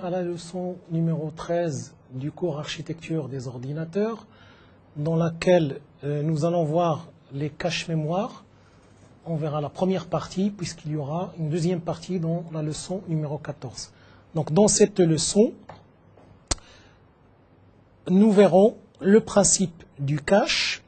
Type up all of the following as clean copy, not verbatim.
à la leçon numéro 13 du cours Architecture des ordinateurs, dans laquelle nous allons voir les caches mémoire. On verra la première partie, puisqu'il y aura une deuxième partie dans la leçon numéro 14. Donc dans cette leçon, nous verrons le principe du cache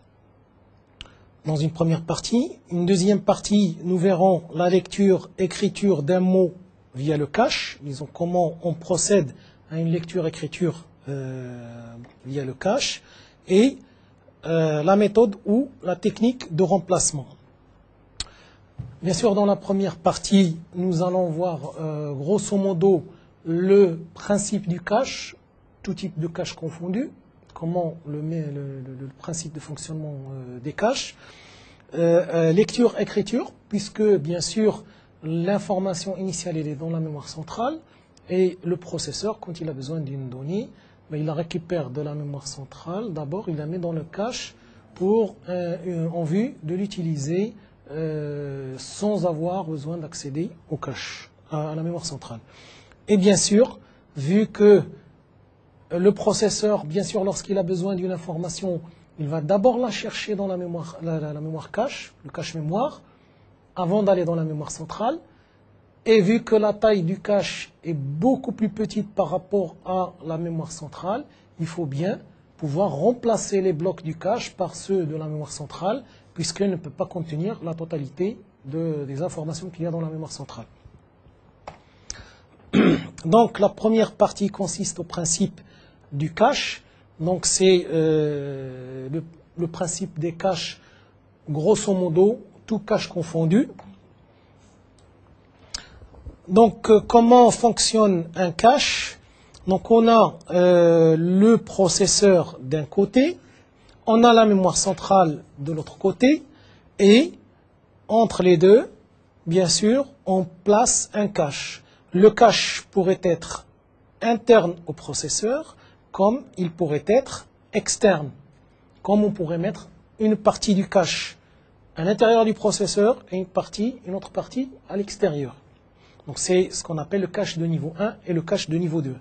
dans une première partie. Une deuxième partie, nous verrons la lecture, écriture d'un mot via le cache. Disons comment on procède à une lecture, écriture via le cache. Et la méthode ou la technique de remplacement. Bien sûr, dans la première partie, nous allons voir grosso modo le principe du cache, tout type de cache confondu, comment le principe de fonctionnement des caches, lecture, écriture, puisque bien sûr l'information initiale elle est dans la mémoire centrale et le processeur, quand il a besoin d'une donnée, il la récupère de la mémoire centrale. D'abord, il la met dans le cache en vue de l'utiliser sans avoir besoin d'accéder au cache, à la mémoire centrale. Et bien sûr, vu que le processeur, bien sûr, lorsqu'il a besoin d'une information, il va d'abord la chercher dans la mémoire, la mémoire cache, le cache mémoire, avant d'aller dans la mémoire centrale. Et vu que la taille du cache est beaucoup plus petite par rapport à la mémoire centrale, il faut bien pouvoir remplacer les blocs du cache par ceux de la mémoire centrale, puisqu'elle ne peut pas contenir la totalité des informations qu'il y a dans la mémoire centrale. Donc la première partie consiste au principe du cache. Donc c'est le principe des caches, grosso modo, tout cache confondu. Donc comment fonctionne un cache? Donc on a le processeur d'un côté, on a la mémoire centrale de l'autre côté, et entre les deux, bien sûr, on place un cache. Le cache pourrait être interne au processeur, comme il pourrait être externe, comme on pourrait mettre une partie du cache à l'intérieur du processeur et une autre partie à l'extérieur. Donc c'est ce qu'on appelle le cache de niveau 1 et le cache de niveau 2.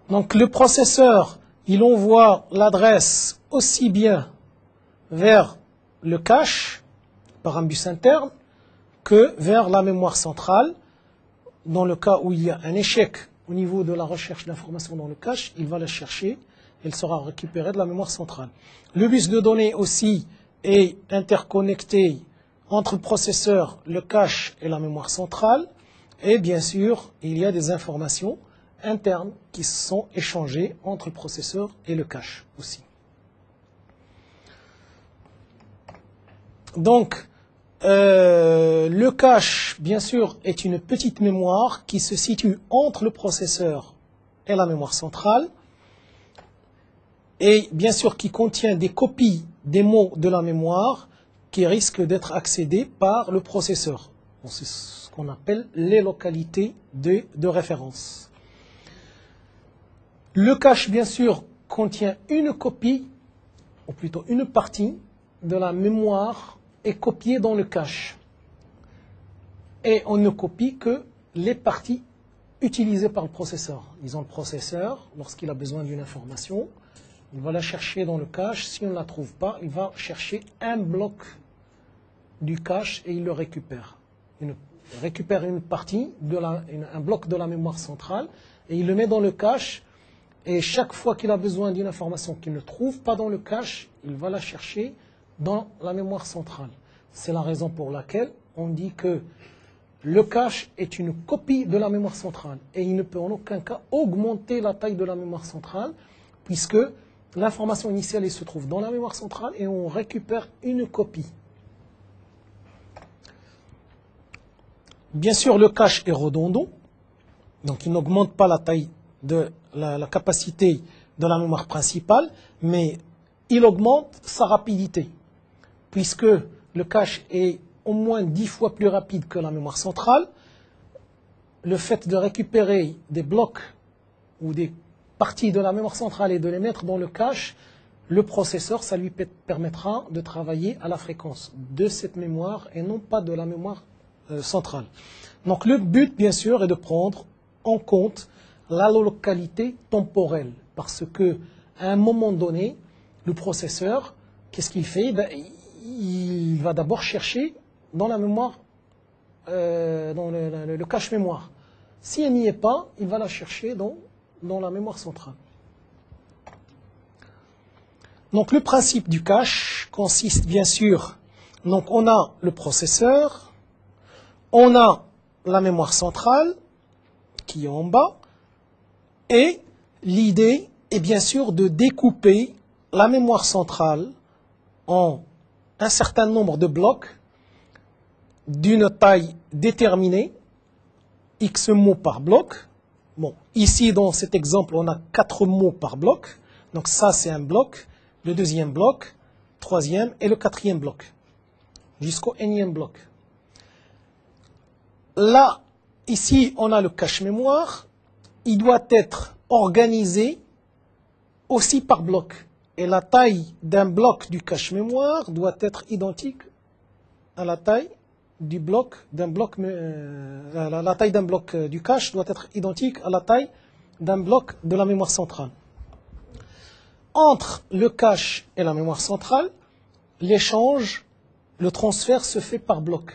Donc le processeur, il envoie l'adresse aussi bien vers le cache par un bus interne que vers la mémoire centrale. Dans le cas où il y a un échec au niveau de la recherche d'informations dans le cache, il va la chercher, elle sera récupérée de la mémoire centrale. Le bus de données aussi est interconnecté entre le processeur, le cache et la mémoire centrale. Et bien sûr, il y a des informations internes qui sont échangées entre le processeur et le cache aussi. Donc, le cache, bien sûr, est une petite mémoire qui se situe entre le processeur et la mémoire centrale. Et bien sûr, qui contient des copies des mots de la mémoire qui risquent d'être accédés par le processeur. C'est ce qu'on appelle les localités de référence. Le cache, bien sûr, contient une copie, ou plutôt une partie, de la mémoire est copiée dans le cache. Et on ne copie que les parties utilisées par le processeur. Disons, le processeur, lorsqu'il a besoin d'une information, il va la chercher dans le cache. Si on ne la trouve pas, il va chercher un bloc du cache et il le récupère. Il récupère une partie, un bloc de la mémoire centrale, et il le met dans le cache. Et chaque fois qu'il a besoin d'une information qu'il ne trouve pas dans le cache, il va la chercher dans la mémoire centrale. C'est la raison pour laquelle on dit que le cache est une copie de la mémoire centrale. Et il ne peut en aucun cas augmenter la taille de la mémoire centrale, puisque l'information initiale elle se trouve dans la mémoire centrale et on récupère une copie. Bien sûr, le cache est redondant, donc il n'augmente pas la taille de la capacité de la mémoire principale, mais il augmente sa rapidité, puisque le cache est au moins 10 fois plus rapide que la mémoire centrale. Le fait de récupérer des blocs ou des parties de la mémoire centrale et de les mettre dans le cache, le processeur, ça lui permettra de travailler à la fréquence de cette mémoire et non pas de la mémoire centrale. Donc le but, bien sûr, est de prendre en compte la localité temporelle. Parce que à un moment donné, le processeur, qu'est-ce qu'il fait? Il va d'abord chercher dans la mémoire, dans le cache mémoire. Si elle n'y est pas, il va la chercher dans la mémoire centrale. Donc le principe du cache consiste bien sûr, donc on a le processeur, on a la mémoire centrale qui est en bas, et l'idée est bien sûr de découper la mémoire centrale en un certain nombre de blocs d'une taille déterminée, X mots par bloc. Bon, ici dans cet exemple, on a 4 mots par bloc. Donc ça c'est un bloc, le deuxième bloc, troisième et le quatrième bloc, jusqu'au énième bloc. Là, ici, on a le cache mémoire. Il doit être organisé aussi par bloc. Et la taille d'un bloc du cache mémoire doit être identique à la taille du bloc d'un bloc. La taille d'un bloc du cache doit être identique à la taille d'un bloc de la mémoire centrale. Entre le cache et la mémoire centrale, l'échange, le transfert se fait par bloc.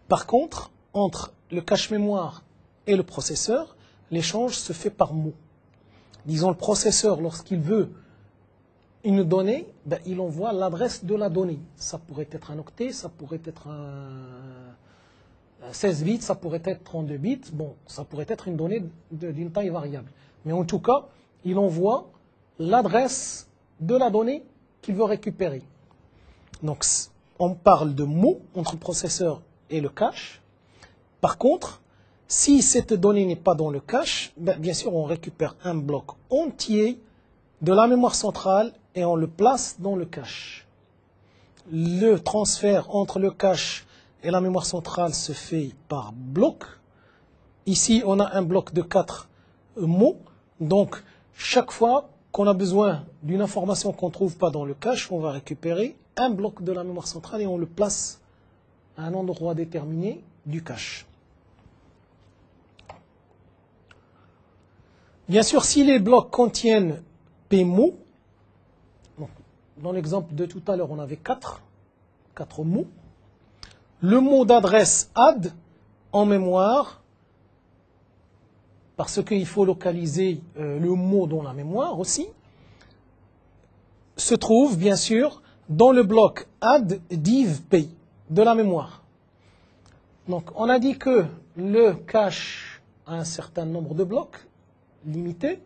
Par contre, entre le cache mémoire et le processeur, l'échange se fait par mot. Disons, le processeur, lorsqu'il veut une donnée, il envoie l'adresse de la donnée. Ça pourrait être un octet, ça pourrait être un 16 bits, ça pourrait être 32 bits. Bon, ça pourrait être une donnée d'une taille variable. Mais en tout cas, il envoie l'adresse de la donnée qu'il veut récupérer. Donc, on parle de mots entre le processeur et le cache. Par contre, si cette donnée n'est pas dans le cache, bien sûr, on récupère un bloc entier de la mémoire centrale et on le place dans le cache. Le transfert entre le cache et la mémoire centrale se fait par bloc. Ici, on a un bloc de 4 mots. Donc, chaque fois qu'on a besoin d'une information qu'on ne trouve pas dans le cache, on va récupérer un bloc de la mémoire centrale et on le place à un endroit déterminé du cache. Bien sûr, si les blocs contiennent P mots, dans l'exemple de tout à l'heure, on avait 4 mots. Le mot d'adresse add en mémoire, parce qu'il faut localiser le mot dans la mémoire aussi, se trouve bien sûr dans le bloc add div p de la mémoire. Donc on a dit que le cache a un certain nombre de blocs limité.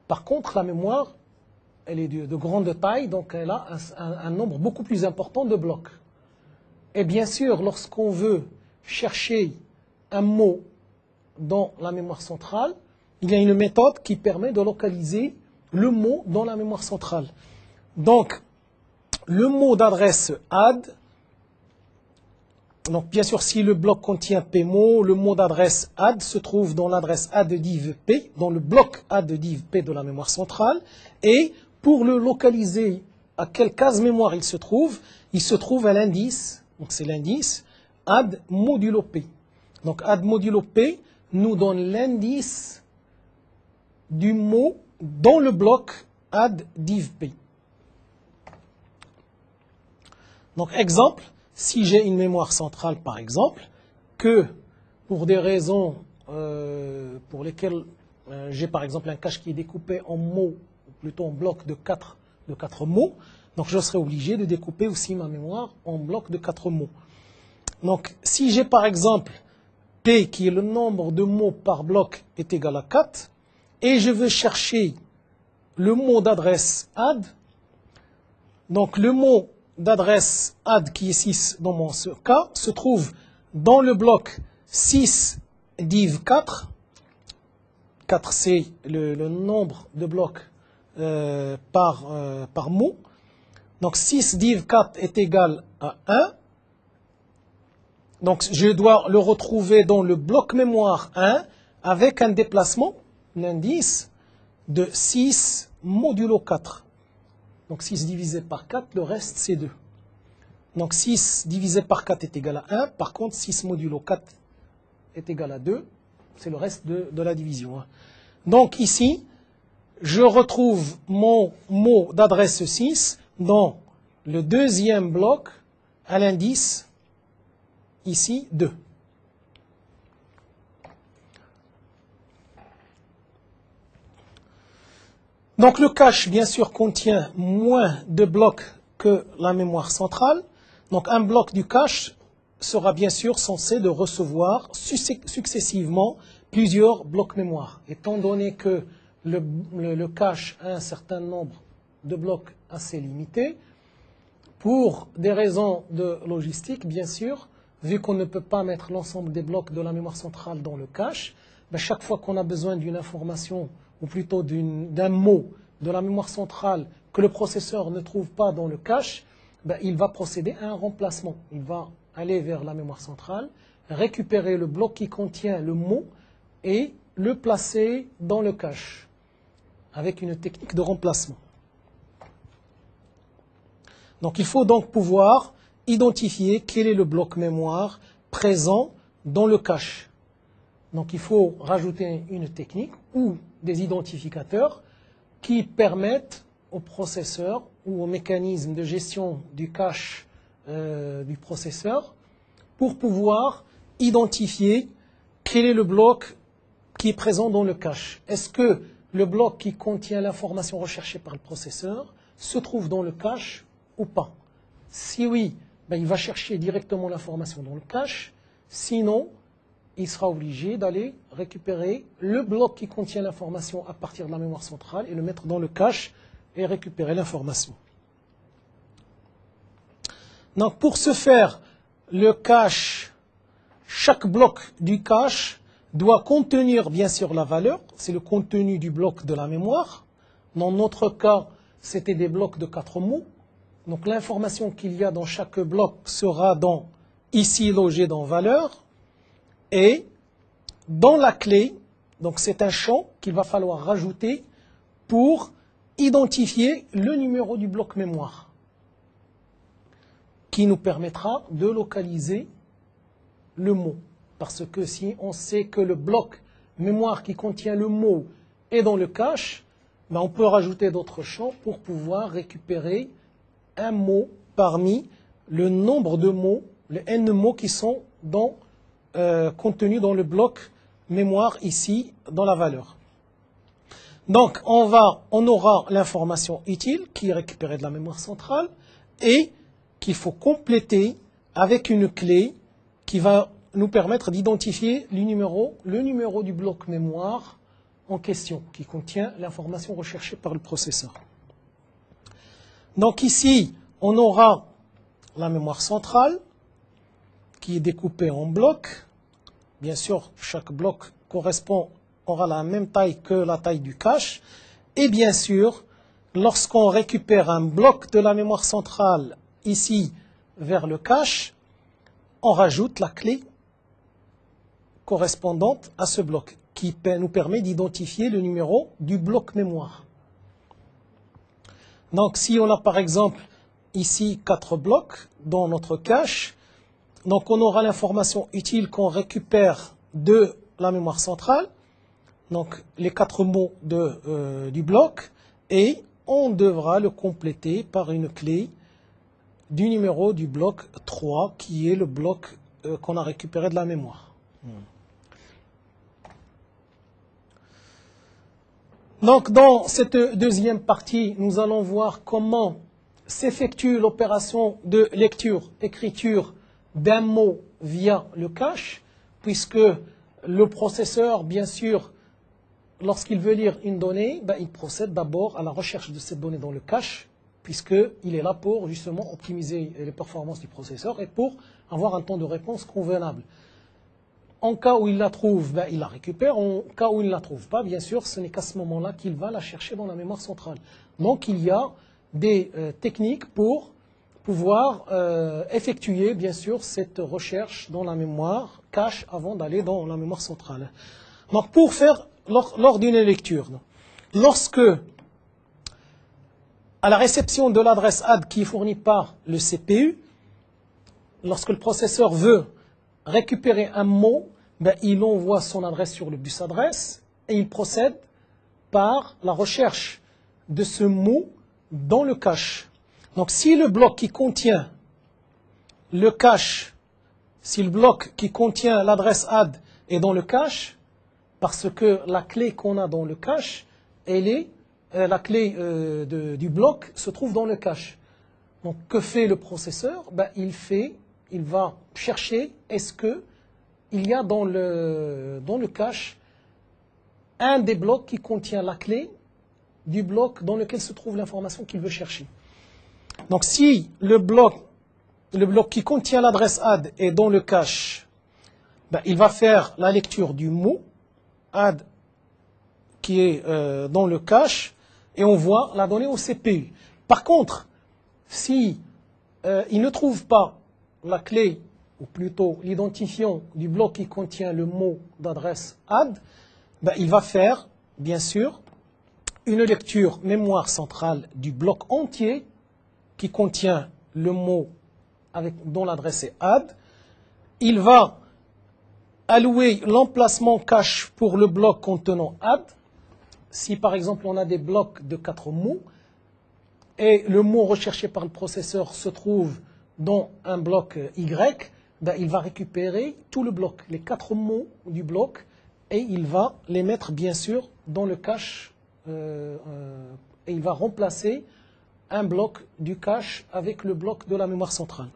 Par contre, la mémoire, elle est de grande taille, donc elle a un nombre beaucoup plus important de blocs. Et bien sûr, lorsqu'on veut chercher un mot dans la mémoire centrale, il y a une méthode qui permet de localiser le mot dans la mémoire centrale. Donc, le mot d'adresse add, donc bien sûr, si le bloc contient pmot, le mot d'adresse add se trouve dans l'adresse add div p, dans le bloc add div p de la mémoire centrale, et pour le localiser à quelle case mémoire il se trouve à l'indice, donc c'est l'indice add modulo p. Donc add modulo p nous donne l'indice du mot dans le bloc add div p. Donc exemple, si j'ai une mémoire centrale par exemple, que pour des raisons pour lesquelles j'ai par exemple un cache qui est découpé en mots, ou plutôt en blocs de 4 mots, donc je serai obligé de découper aussi ma mémoire en blocs de 4 mots. Donc si j'ai par exemple P qui est le nombre de mots par bloc est égal à 4, et je veux chercher le mot d'adresse add, donc le mot d'adresse add qui est 6 dans mon cas se trouve dans le bloc 6 div 4. 4 c'est le nombre de blocs par mot. Donc 6 div 4 est égal à 1. Donc je dois le retrouver dans le bloc mémoire 1 avec un déplacement, l'indice de 6 modulo 4. Donc 6 divisé par 4, le reste c'est 2. Donc 6 divisé par 4 est égal à 1. Par contre, 6 modulo 4 est égal à 2. C'est le reste de la division. Donc ici, je retrouve mon mot d'adresse 6 dans le deuxième bloc à l'indice, ici, 2. Donc le cache, bien sûr, contient moins de blocs que la mémoire centrale. Donc un bloc du cache sera bien sûr censé de recevoir successivement plusieurs blocs mémoire. Étant donné que le cache a un certain nombre de blocs assez limité, pour des raisons de logistique, bien sûr, vu qu'on ne peut pas mettre l'ensemble des blocs de la mémoire centrale dans le cache, ben chaque fois qu'on a besoin d'une information, ou plutôt d'un mot de la mémoire centrale que le processeur ne trouve pas dans le cache, ben il va procéder à un remplacement. Il va aller vers la mémoire centrale, récupérer le bloc qui contient le mot et le placer dans le cache, avec une technique de remplacement. Donc il faut donc pouvoir identifier quel est le bloc mémoire présent dans le cache. Donc il faut rajouter une technique ou des identificateurs qui permettent au processeur ou au mécanisme de gestion du cache du processeur pour pouvoir identifier quel est le bloc qui est présent dans le cache. Est-ce que le bloc qui contient l'information recherchée par le processeur se trouve dans le cache ou pas? Si oui, ben il va chercher directement l'information dans le cache. Sinon, il sera obligé d'aller récupérer le bloc qui contient l'information à partir de la mémoire centrale et le mettre dans le cache et récupérer l'information. Donc pour ce faire, le cache, chaque bloc du cache doit contenir bien sûr la valeur, c'est le contenu du bloc de la mémoire. Dans notre cas, c'était des blocs de 4 mots. Donc l'information qu'il y a dans chaque bloc sera ici logée dans valeur. Et dans la clé, donc c'est un champ qu'il va falloir rajouter pour identifier le numéro du bloc mémoire, qui nous permettra de localiser le mot. Parce que si on sait que le bloc mémoire qui contient le mot est dans le cache, ben on peut rajouter d'autres champs pour pouvoir récupérer un mot parmi le nombre de mots, les n mots qui sont contenus dans le bloc mémoire ici, dans la valeur. Donc on aura l'information utile qui est récupérée de la mémoire centrale et qu'il faut compléter avec une clé qui va nous permettre d'identifier le numéro du bloc mémoire en question, qui contient l'information recherchée par le processeur. Donc ici, on aura la mémoire centrale qui est découpée en blocs. Bien sûr, chaque bloc aura la même taille que la taille du cache. Et bien sûr, lorsqu'on récupère un bloc de la mémoire centrale ici vers le cache, on rajoute la clé correspondante à ce bloc qui nous permet d'identifier le numéro du bloc mémoire. Donc si on a par exemple ici 4 blocs dans notre cache, donc on aura l'information utile qu'on récupère de la mémoire centrale, donc les 4 mots du bloc, et on devra le compléter par une clé du numéro du bloc 3 qui est le bloc qu'on a récupéré de la mémoire. Donc dans cette deuxième partie, nous allons voir comment s'effectue l'opération de lecture-écriture d'un mot via le cache, puisque le processeur, bien sûr, lorsqu'il veut lire une donnée, ben, il procède d'abord à la recherche de cette donnée dans le cache, puisqu'il est là pour justement optimiser les performances du processeur et pour avoir un temps de réponse convenable. En cas où il la trouve, ben, il la récupère. En cas où il ne la trouve pas, bien sûr, ce n'est qu'à ce moment-là qu'il va la chercher dans la mémoire centrale. Donc il y a des techniques pour pouvoir effectuer, bien sûr, cette recherche dans la mémoire cache avant d'aller dans la mémoire centrale. Donc pour faire, lors d'une lecture, lorsque, à la réception de l'adresse add qui est fournie par le CPU, lorsque le processeur veut récupérer un mot, ben, il envoie son adresse sur le bus adresse et il procède par la recherche de ce mot dans le cache. Donc si le bloc qui contient le cache, si le bloc qui contient l'adresse add est dans le cache, parce que la clé qu'on a dans le cache, elle est, la clé du bloc se trouve dans le cache. Donc que fait le processeur? Il va chercher est-ce qu'il y a dans le cache un des blocs qui contient la clé du bloc dans lequel se trouve l'information qu'il veut chercher. Donc si le bloc qui contient l'adresse add est dans le cache, il va faire la lecture du mot add qui est dans le cache et on voit la donnée au CPU. Par contre, si il ne trouve pas la clé, ou plutôt l'identifiant du bloc qui contient le mot d'adresse add, il va faire, bien sûr, une lecture mémoire centrale du bloc entier qui contient le mot dont l'adresse est add. Il va allouer l'emplacement cache pour le bloc contenant add. Si par exemple on a des blocs de 4 mots et le mot recherché par le processeur se trouve dans un bloc Y, il va récupérer tout le bloc, les 4 mots du bloc, et il va les mettre bien sûr dans le cache et il va remplacer un bloc du cache avec le bloc de la mémoire centrale.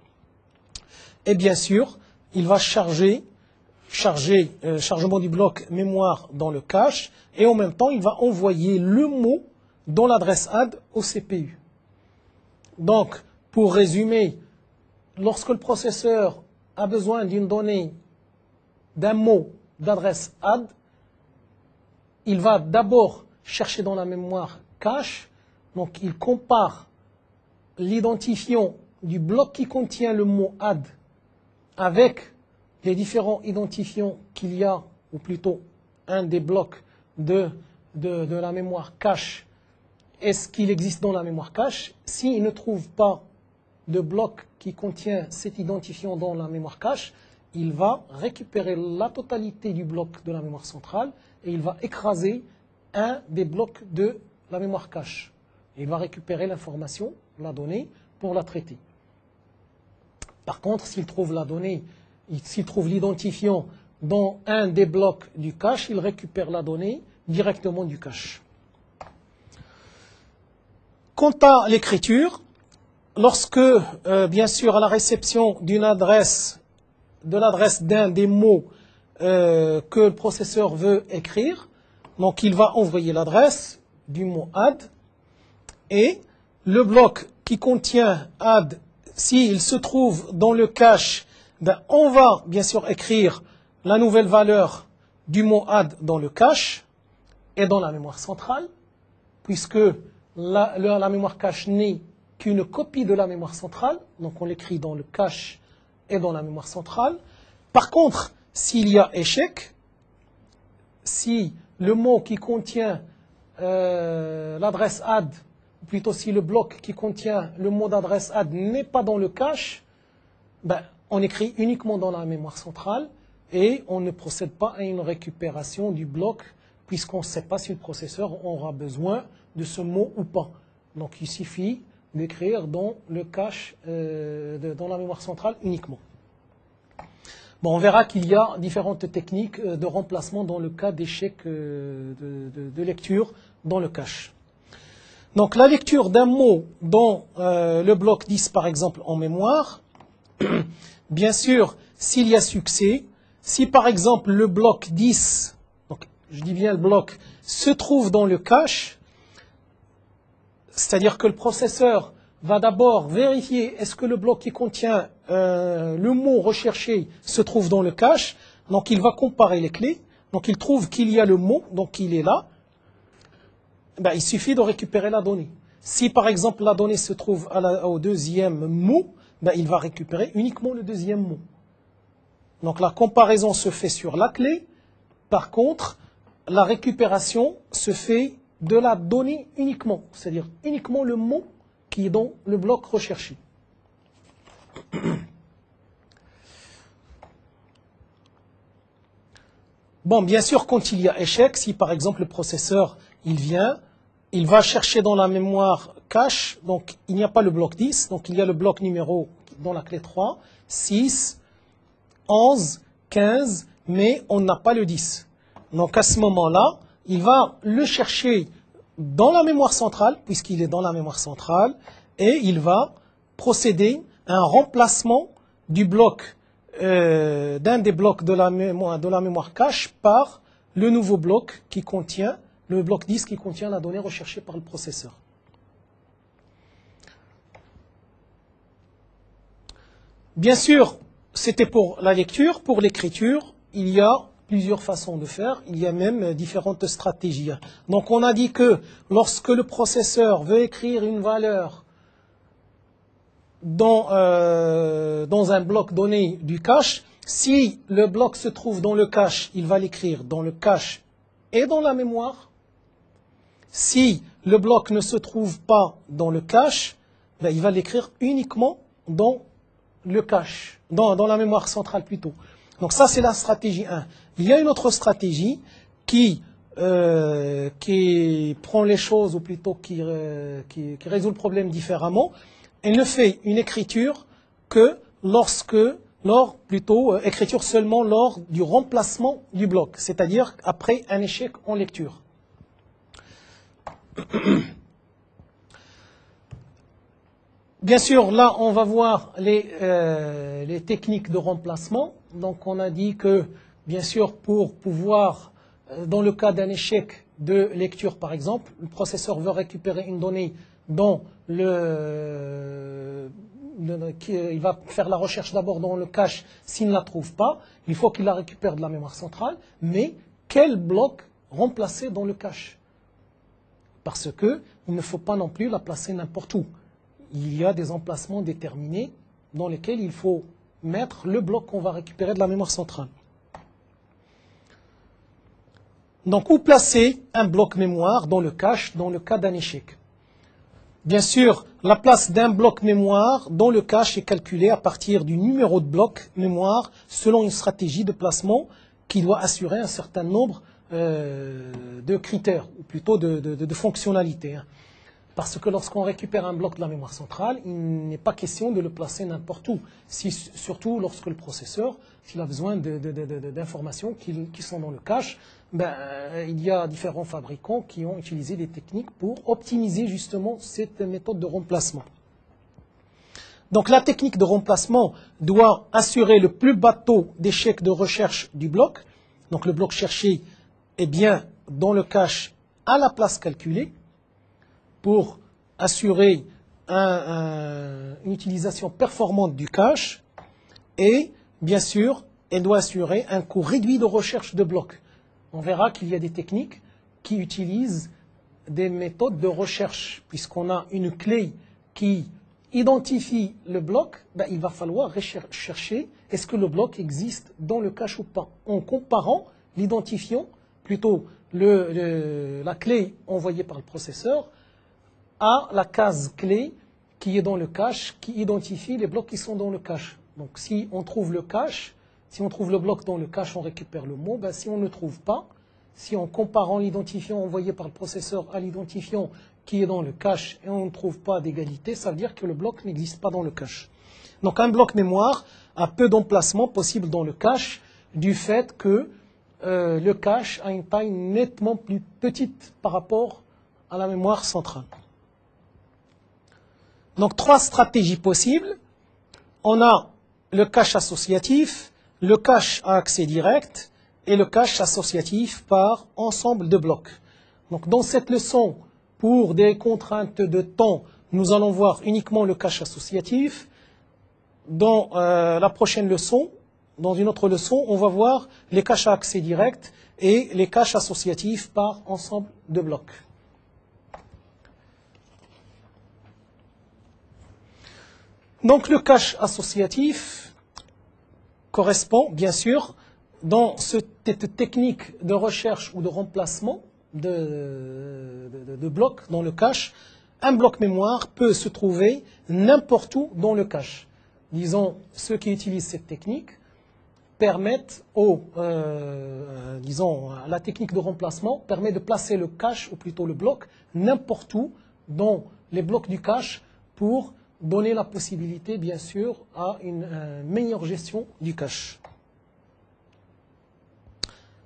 Et bien sûr, il va chargement du bloc mémoire dans le cache et en même temps, il va envoyer le mot dans l'adresse add au CPU. Donc, pour résumer, lorsque le processeur a besoin d'une donnée, d'un mot d'adresse add, il va d'abord chercher dans la mémoire cache, donc il compare l'identifiant du bloc qui contient le mot add avec les différents identifiants qu'il y a, ou plutôt un des blocs de la mémoire cache, est-ce qu'il existe dans la mémoire cache? S'il ne trouve pas de bloc qui contient cet identifiant dans la mémoire cache, il va récupérer la totalité du bloc de la mémoire centrale et il va écraser un des blocs de la mémoire cache. Il va récupérer l'information, la donnée, pour la traiter. Par contre, s'il trouve la donnée, s'il trouve l'identifiant dans un des blocs du cache, il récupère la donnée directement du cache. Quant à l'écriture, lorsque, bien sûr, à la réception d'une adresse, de l'adresse d'un des mots que le processeur veut écrire, donc il va envoyer l'adresse du mot add et le bloc qui contient add, s'il se trouve dans le cache, on va bien sûr écrire la nouvelle valeur du mot add dans le cache et dans la mémoire centrale, puisque la mémoire cache n'est qu'une copie de la mémoire centrale, donc on l'écrit dans le cache et dans la mémoire centrale. Par contre, s'il y a échec, si le mot qui contient l'adresse add, ou plutôt si le bloc qui contient le mot d'adresse add n'est pas dans le cache, on écrit uniquement dans la mémoire centrale et on ne procède pas à une récupération du bloc puisqu'on ne sait pas si le processeur aura besoin de ce mot ou pas. Donc il suffit d'écrire dans le cache, dans la mémoire centrale uniquement. Bon, on verra qu'il y a différentes techniques de remplacement dans le cas d'échec de lecture dans le cache. Donc la lecture d'un mot dans le bloc 10 par exemple en mémoire, bien sûr s'il y a succès, si par exemple le bloc 10, donc je dis bien le bloc, se trouve dans le cache, c'est-à-dire que le processeur va d'abord vérifier est-ce que le bloc qui contient le mot recherché se trouve dans le cache. Donc il va comparer les clés. Donc il trouve qu'il y a le mot, donc il est là. Il suffit de récupérer la donnée. Si par exemple la donnée se trouve au deuxième mot, il va récupérer uniquement le deuxième mot. Donc la comparaison se fait sur la clé. Par contre, la récupération se fait de la donnée uniquement, c'est-à-dire uniquement le mot qui est dans le bloc recherché. Bon, bien sûr, quand il y a échec, si par exemple le processeur il va chercher dans la mémoire cache, donc il n'y a pas le bloc 10, donc il y a le bloc numéro dans la clé 3, 6, 11, 15, mais on n'a pas le 10. Donc à ce moment-là, il va le chercher dans la mémoire centrale, puisqu'il est dans la mémoire centrale, et il va procéder à un remplacement du bloc, d'un des blocs de la mémoire cache par le nouveau bloc qui contient, le bloc 10 qui contient la donnée recherchée par le processeur. Bien sûr, c'était pour la lecture. Pour l'écriture, il y a plusieurs façons de faire. Il y a même différentes stratégies. Donc on a dit que lorsque le processeur veut écrire une valeur dans un bloc donné du cache, si le bloc se trouve dans le cache, il va l'écrire dans le cache et dans la mémoire. Si le bloc ne se trouve pas dans le cache, ben, il va l'écrire uniquement dans le cache, dans la mémoire centrale plutôt. Donc ça, c'est la stratégie 1. Il y a une autre stratégie qui prend les choses, ou plutôt qui résout le problème différemment. Elle ne fait une écriture que écriture seulement lors du remplacement du bloc, c'est-à-dire après un échec en lecture. Bien sûr, là, on va voir les techniques de remplacement. Donc, on a dit que, bien sûr, pour pouvoir, dans le cas d'un échec de lecture, par exemple, le processeur veut récupérer une donnée dont il va faire la recherche d'abord dans le cache. S'il ne la trouve pas, il faut qu'il la récupère de la mémoire centrale. Mais quel bloc remplacer dans le cache? Parce qu'il ne faut pas non plus la placer n'importe où. Il y a des emplacements déterminés dans lesquels il faut mettre le bloc qu'on va récupérer de la mémoire centrale. Donc, où placer un bloc mémoire dans le cache dans le cas d'un échec? Bien sûr, la place d'un bloc mémoire dans le cache est calculée à partir du numéro de bloc mémoire selon une stratégie de placement qui doit assurer un certain nombre de critères, ou plutôt de fonctionnalités. Parce que lorsqu'on récupère un bloc de la mémoire centrale, il n'est pas question de le placer n'importe où. Surtout lorsque le processeur, s'il a besoin d'informations qui sont dans le cache, il y a différents fabricants qui ont utilisé des techniques pour optimiser justement cette méthode de remplacement. Donc la technique de remplacement doit assurer le plus bas taux d'échec de recherche du bloc. Donc le bloc cherché est bien dans le cache à la place calculée, pour assurer une utilisation performante du cache, et bien sûr, elle doit assurer un coût réduit de recherche de blocs. On verra qu'il y a des techniques qui utilisent des méthodes de recherche. Puisqu'on a une clé qui identifie le bloc, il va falloir chercher est-ce que le bloc existe dans le cache ou pas, en comparant l'identifiant, plutôt la clé envoyée par le processeur, à la case clé qui est dans le cache, qui identifie les blocs qui sont dans le cache. Donc si on trouve le cache, si on trouve le bloc dans le cache, on récupère le mot. Si on ne trouve pas, si en comparant l'identifiant envoyé par le processeur à l'identifiant qui est dans le cache et on ne trouve pas d'égalité, ça veut dire que le bloc n'existe pas dans le cache. Donc un bloc mémoire a peu d'emplacements possibles dans le cache du fait que le cache a une taille nettement plus petite par rapport à la mémoire centrale. Donc, trois stratégies possibles. On a le cache associatif, le cache à accès direct et le cache associatif par ensemble de blocs. Donc, dans cette leçon, pour des contraintes de temps, nous allons voir uniquement le cache associatif. Dans la prochaine leçon, dans une autre leçon, on va voir les caches à accès direct et les caches associatifs par ensemble de blocs. Donc le cache associatif correspond bien sûr dans cette technique de recherche ou de remplacement de blocs dans le cache. Un bloc mémoire peut se trouver n'importe où dans le cache. Disons, ceux qui utilisent cette technique permettent disons, la technique de remplacement permet de placer le cache, ou plutôt le bloc, n'importe où dans les blocs du cache pour donner la possibilité, bien sûr, à une meilleure gestion du cache.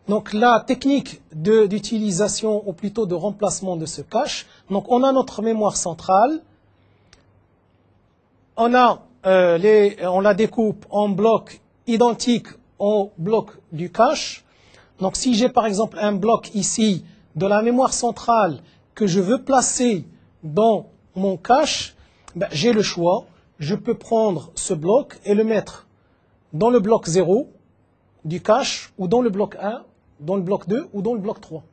Donc la technique d'utilisation, ou plutôt de remplacement de ce cache, donc on a notre mémoire centrale, on la découpe en blocs identiques au bloc du cache. Donc si j'ai par exemple un bloc ici de la mémoire centrale que je veux placer dans mon cache, ben, j'ai le choix. Je peux prendre ce bloc et le mettre dans le bloc 0 du cache, ou dans le bloc 1, dans le bloc 2 ou dans le bloc 3.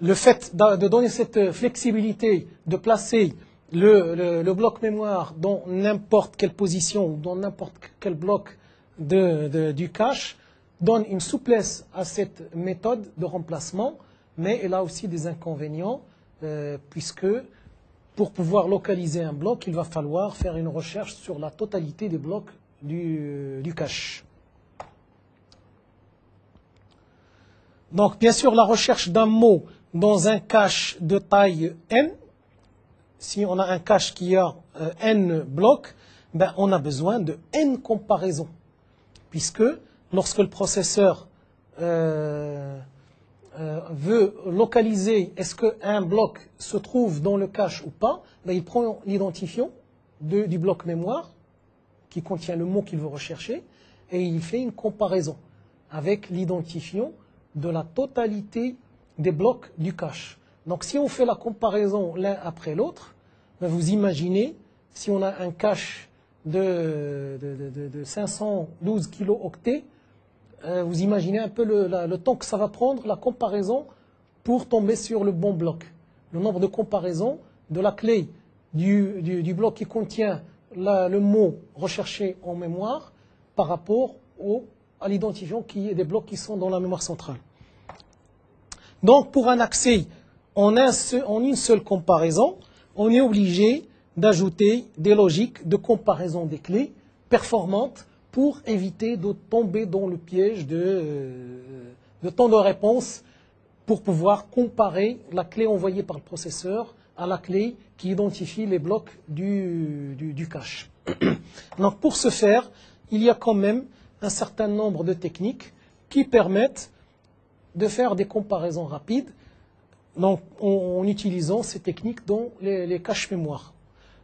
Le fait de donner cette flexibilité, de placer le bloc mémoire dans n'importe quelle position ou dans n'importe quel bloc du cache, donne une souplesse à cette méthode de remplacement, mais elle a aussi des inconvénients, puisque pour pouvoir localiser un bloc, il va falloir faire une recherche sur la totalité des blocs du cache. Donc, bien sûr, la recherche d'un mot dans un cache de taille n, si on a un cache qui a n blocs, ben, on a besoin de n comparaisons, puisque lorsque le processeur veut localiser est-ce qu'un bloc se trouve dans le cache ou pas, ben, il prend l'identifiant du bloc mémoire qui contient le mot qu'il veut rechercher et il fait une comparaison avec l'identifiant de la totalité des blocs du cache. Donc si on fait la comparaison l'un après l'autre, ben, vous imaginez si on a un cache de 512 kilooctets, vous imaginez un peu le temps que ça va prendre, la comparaison, pour tomber sur le bon bloc. Le nombre de comparaisons de la clé du bloc qui contient le mot recherché en mémoire par rapport à l'identifiant des blocs qui sont dans la mémoire centrale. Donc pour un accès en une seule comparaison, on est obligé d'ajouter des logiques de comparaison des clés performantes pour éviter de tomber dans le piège de temps de réponse, pour pouvoir comparer la clé envoyée par le processeur à la clé qui identifie les blocs du cache. Donc pour ce faire, il y a quand même un certain nombre de techniques qui permettent de faire des comparaisons rapides, donc en utilisant ces techniques dans les caches mémoire.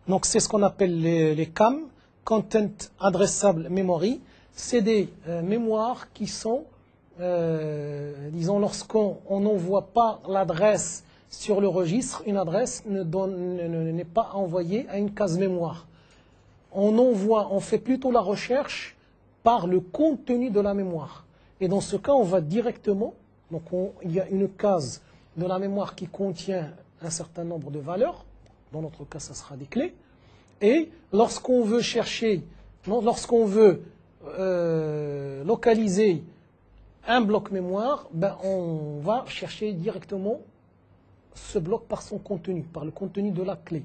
Donc c'est ce qu'on appelle les CAM, Content Addressable Memory. C'est des mémoires qui sont, disons, lorsqu'on n'envoie pas l'adresse sur le registre, une adresse n'est pas envoyée à une case mémoire. On fait plutôt la recherche par le contenu de la mémoire. Et dans ce cas, on va directement, donc il y a une case de la mémoire qui contient un certain nombre de valeurs, dans notre cas, ça sera des clés, et lorsqu'on veut chercher, lorsqu'on veut localiser un bloc mémoire, ben on va chercher directement ce bloc par son contenu, par le contenu de la clé.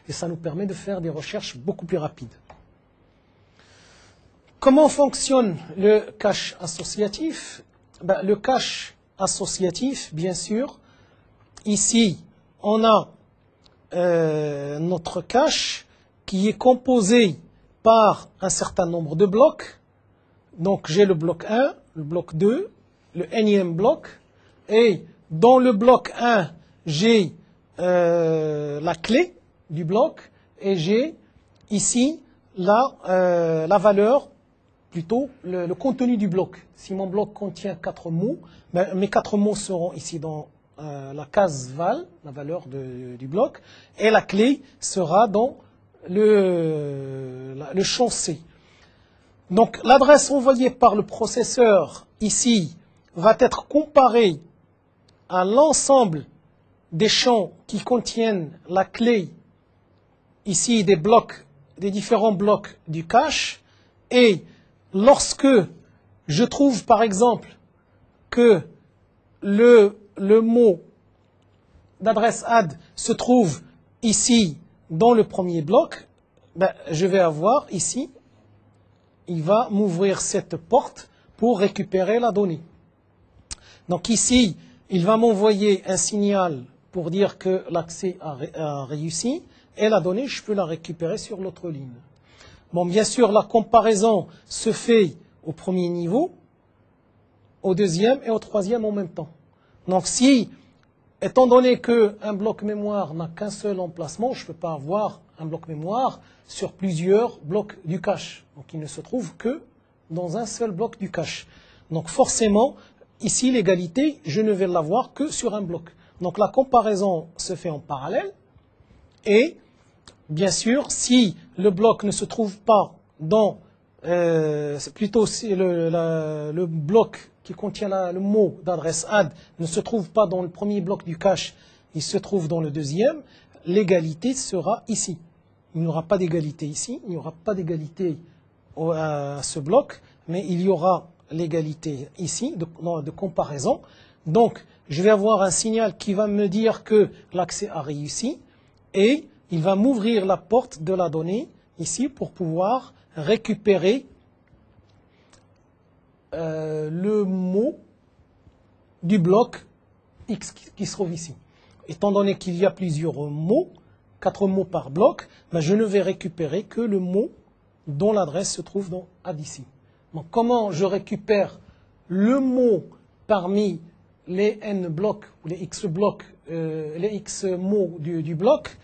Et ça nous permet de faire des recherches beaucoup plus rapides. Comment fonctionne le cache associatif? Ben, le cache associatif, bien sûr, ici, on a notre cache qui est composé par un certain nombre de blocs. Donc j'ai le bloc 1, le bloc 2, le nème bloc, et dans le bloc 1, j'ai la clé du bloc, et j'ai ici la valeur, plutôt le contenu du bloc. Si mon bloc contient 4 mots, ben, mes 4 mots seront ici dans la case val, la valeur du bloc, et la clé sera dans le champ C. Donc l'adresse envoyée par le processeur ici va être comparée à l'ensemble des champs qui contiennent la clé ici des différents blocs du cache, et lorsque je trouve par exemple que le mot d'adresse add se trouve ici dans le premier bloc, ben, je vais avoir ici il va m'ouvrir cette porte pour récupérer la donnée. Donc ici, il va m'envoyer un signal pour dire que l'accès a réussi, et la donnée, je peux la récupérer sur l'autre ligne. Bon, bien sûr, la comparaison se fait au premier niveau, au deuxième et au troisième en même temps. Donc si, étant donné qu'un bloc mémoire n'a qu'un seul emplacement, je ne peux pas avoir un bloc mémoire sur plusieurs blocs du cache. Donc il ne se trouve que dans un seul bloc du cache. Donc forcément, ici l'égalité, je ne vais l'avoir que sur un bloc. Donc la comparaison se fait en parallèle. Et bien sûr, si le bloc ne se trouve pas dans, c'est plutôt si le bloc qui contient le mot d'adresse add ne se trouve pas dans le premier bloc du cache, il se trouve dans le deuxième, l'égalité sera ici. Il n'y aura pas d'égalité ici, il n'y aura pas d'égalité à ce bloc, mais il y aura l'égalité ici de comparaison. Donc, je vais avoir un signal qui va me dire que l'accès a réussi et il va m'ouvrir la porte de la donnée ici pour pouvoir récupérer le mot du bloc X qui se trouve ici. Étant donné qu'il y a plusieurs mots, 4 mots par bloc, ben je ne vais récupérer que le mot dont l'adresse se trouve dans add ici. Donc comment je récupère le mot parmi les n blocs ou les x blocs, les x mots du bloc?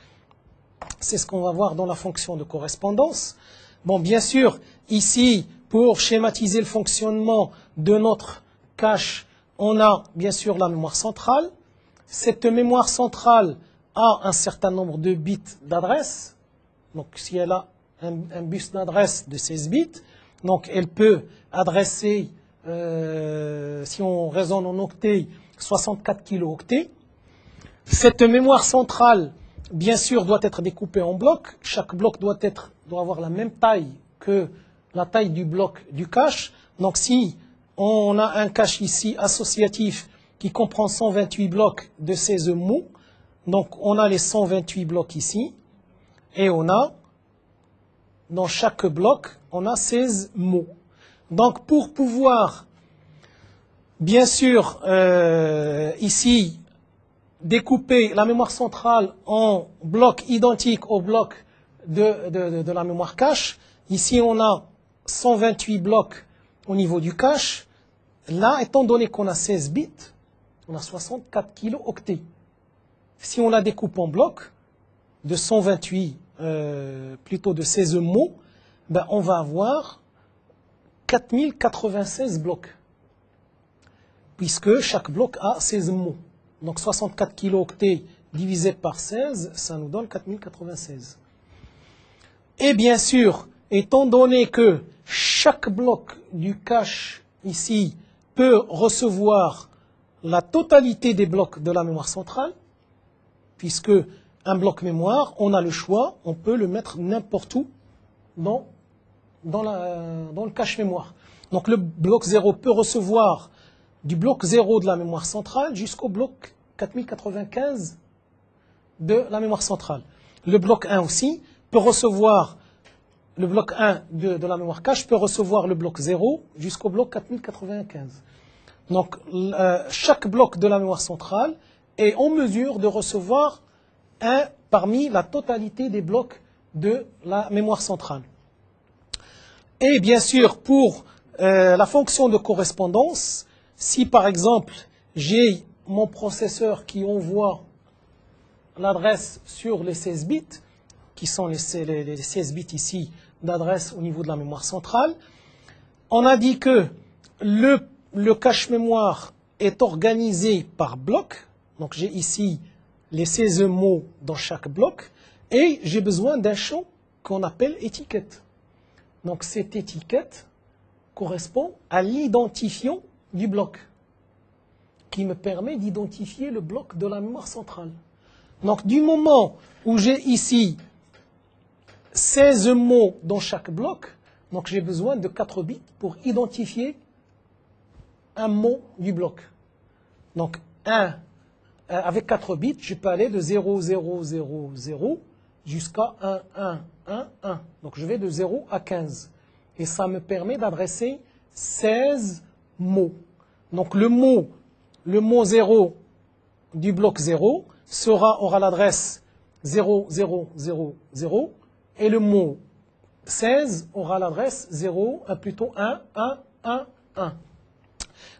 C'est ce qu'on va voir dans la fonction de correspondance. Bon, bien sûr, ici, pour schématiser le fonctionnement de notre cache, on a bien sûr la mémoire centrale. Cette mémoire centrale a un certain nombre de bits d'adresse. Donc, si elle a un bus d'adresse de 16 bits, donc elle peut adresser, si on raisonne en octets, 64 kilooctets. Cette mémoire centrale, bien sûr, doit être découpée en blocs. Chaque bloc doit avoir la même taille que la taille du bloc du cache. Donc si on a un cache ici associatif qui comprend 128 blocs de 16 mots, donc on a les 128 blocs ici, et on a, dans chaque bloc, on a 16 mots. Donc pour pouvoir, bien sûr, ici, découper la mémoire centrale en blocs identiques au bloc de la mémoire cache. Ici, on a 128 blocs au niveau du cache. Là, étant donné qu'on a 16 bits, on a 64 kilooctets. Si on la découpe en blocs de 128, plutôt de 16 mots, ben on va avoir 4096 blocs, puisque chaque bloc a 16 mots. Donc 64 kilooctets divisé par 16, ça nous donne 4096. Et bien sûr, étant donné que chaque bloc du cache ici peut recevoir la totalité des blocs de la mémoire centrale, puisque un bloc mémoire, on a le choix, on peut le mettre n'importe où dans le cache mémoire. Donc le bloc 0 peut recevoir du bloc 0 de la mémoire centrale jusqu'au bloc 4095 de la mémoire centrale. Le bloc 1 aussi peut recevoir, le bloc 1 de la mémoire cache peut recevoir le bloc 0 jusqu'au bloc 4095. Donc chaque bloc de la mémoire centrale est en mesure de recevoir un parmi la totalité des blocs de la mémoire centrale. Et bien sûr, pour la fonction de correspondance, si par exemple j'ai mon processeur qui envoie l'adresse sur les 16 bits, qui sont les 16 bits ici d'adresse au niveau de la mémoire centrale, on a dit que le cache mémoire est organisé par bloc. Donc j'ai ici les 16 mots dans chaque bloc et j'ai besoin d'un champ qu'on appelle étiquette. Donc cette étiquette correspond à l'identifiant du bloc, qui me permet d'identifier le bloc de la mémoire centrale. Donc du moment où j'ai ici 16 mots dans chaque bloc, donc j'ai besoin de 4 bits pour identifier un mot du bloc. Donc avec 4 bits, je peux aller de 0, 0, 0, 0 jusqu'à 1, 1, 1, 1. Donc je vais de 0 à 15. et ça me permet d'adresser 16 mots. Donc le mot 0 du bloc 0 aura l'adresse 0, 0, 0, 0, et le mot 16 aura l'adresse 0, plutôt 1, 1, 1, 1.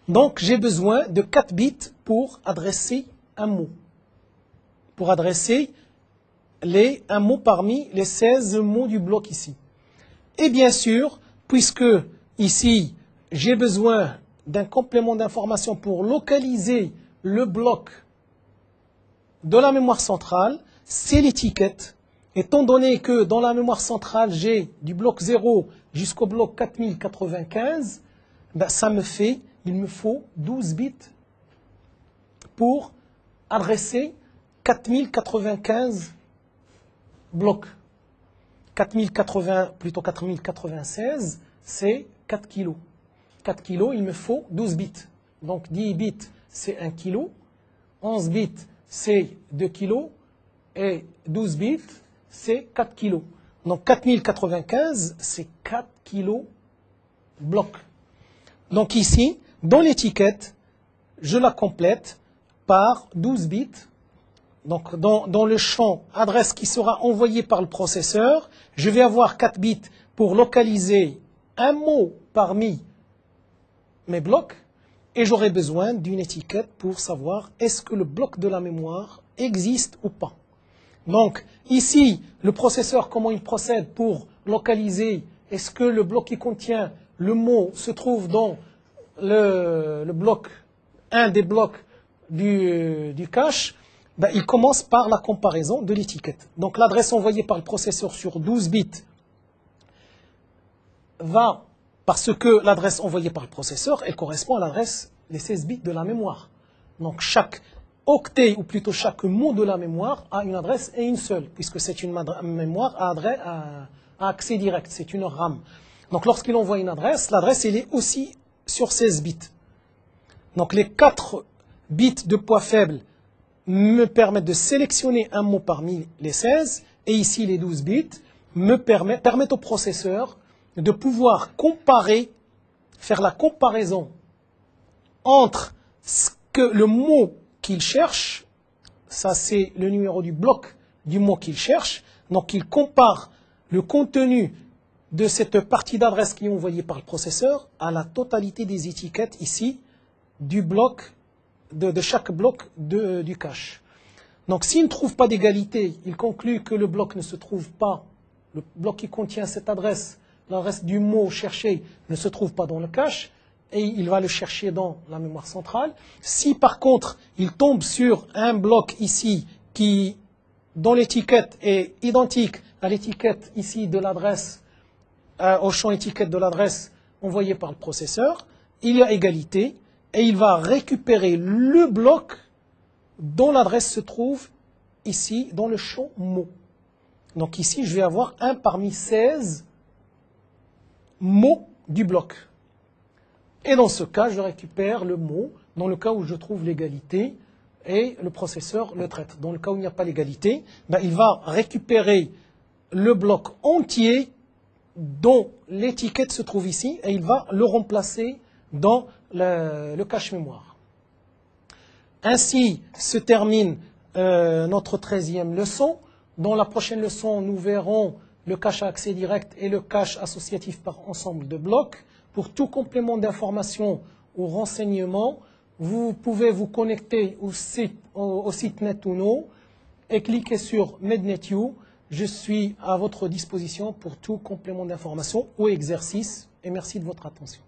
Donc j'ai besoin de 4 bits pour adresser un mot. Pour adresser un mot parmi les 16 mots du bloc ici. Et bien sûr, puisque ici j'ai besoin d'un complément d'information pour localiser le bloc de la mémoire centrale, c'est l'étiquette. Étant donné que dans la mémoire centrale, j'ai du bloc 0 jusqu'au bloc 4095, ben il me faut 12 bits pour adresser 4095 blocs. 4096, c'est 4 kilos. 4 kilos, il me faut 12 bits. Donc 10 bits, c'est 1 kilo. 11 bits, c'est 2 kilos. Et 12 bits, c'est 4 kilos. Donc 4095, c'est 4 kilos blocs. Donc ici, dans l'étiquette, je la complète par 12 bits. Donc dans le champ adresse qui sera envoyé par le processeur, je vais avoir 4 bits pour localiser un mot parmi mes blocs. Et j'aurai besoin d'une étiquette pour savoir est-ce que le bloc de la mémoire existe ou pas. Donc ici, le processeur, comment il procède pour localiser est-ce que le bloc qui contient le mot se trouve dans le bloc, un des blocs du cache, ben, il commence par la comparaison de l'étiquette. Donc l'adresse envoyée par le processeur sur 12 bits va, parce que l'adresse envoyée par le processeur, elle correspond à l'adresse des 16 bits de la mémoire. Donc chaque octet, ou plutôt chaque mot de la mémoire, a une adresse et une seule, puisque c'est une mémoire à accès direct, c'est une RAM. Donc lorsqu'il envoie une adresse, l'adresse elle est aussi sur 16 bits. Donc les 4 bits de poids faible me permettent de sélectionner un mot parmi les 16, et ici les 12 bits permettent au processeur de pouvoir comparer, faire la comparaison entre le mot qu'il cherche, ça c'est le numéro du bloc du mot qu'il cherche, donc il compare le contenu de cette partie d'adresse qui est envoyée par le processeur à la totalité des étiquettes ici du bloc, de chaque bloc du cache. Donc s'il ne trouve pas d'égalité, il conclut que le bloc ne se trouve pas, le bloc qui contient cette adresse, l'adresse du mot cherché ne se trouve pas dans le cache, et il va le chercher dans la mémoire centrale. Si par contre il tombe sur un bloc ici dont l'étiquette est identique à l'étiquette ici de l'adresse, au champ étiquette de l'adresse envoyée par le processeur, il y a égalité et il va récupérer le bloc dont l'adresse se trouve ici dans le champ mot. Donc ici je vais avoir un parmi 16 mots du bloc. Et dans ce cas, je récupère le mot, dans le cas où je trouve l'égalité, et le processeur le traite. Dans le cas où il n'y a pas l'égalité, ben, il va récupérer le bloc entier dont l'étiquette se trouve ici, et il va le remplacer dans le cache mémoire. Ainsi se termine notre 13e leçon. Dans la prochaine leçon, nous verrons le cache à accès direct et le cache associatif par ensemble de blocs. Pour tout complément d'information ou renseignement, vous pouvez vous connecter au site Netuno et cliquer sur MedNetU. Je suis à votre disposition pour tout complément d'information ou exercice et merci de votre attention.